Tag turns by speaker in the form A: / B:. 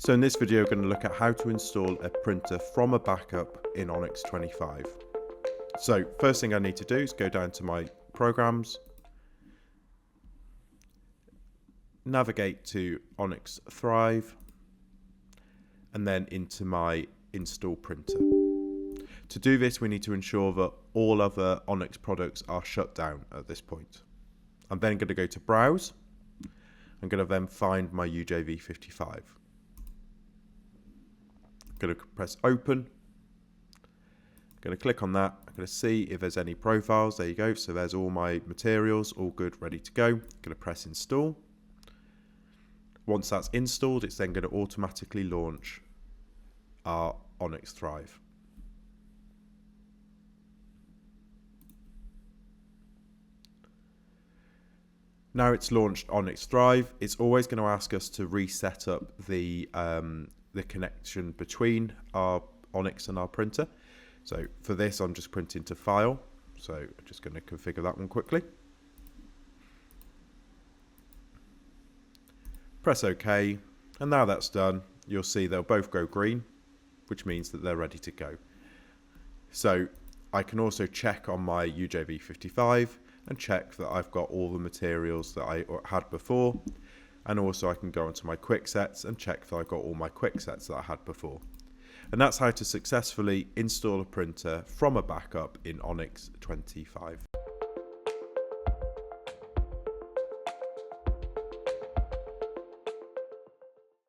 A: So in this video, we're going to look at how to install a printer from a backup in Onyx 25. So first thing I need to do is go down to my programs, navigate to Onyx Thrive, and then into my install printer. To do this, we need to ensure that all other Onyx products are shut down at this point. I'm then going to go to Browse. I'm going to then find my UJV55. I'm going to press Open. I'm going to click on that. I'm going to see if there's any profiles. There you go. So there's all my materials, all good, ready to go. I'm going to press Install. Once that's installed, it's then going to automatically launch our Onyx Thrive. Now it's launched Onyx Thrive, it's always going to ask us to reset up the connection between our Onyx and our printer. So for this, I'm just printing to file. So I'm just going to configure that one quickly. Press OK, and now that's done, you'll see they'll both go green, which means that they're ready to go. So I can also check on my UJV55 and check that I've got all the materials that I had before, and also I can go onto my quick sets and check that I've got all my quick sets that I had before. And that's how to successfully install a printer from a backup in Onyx 25.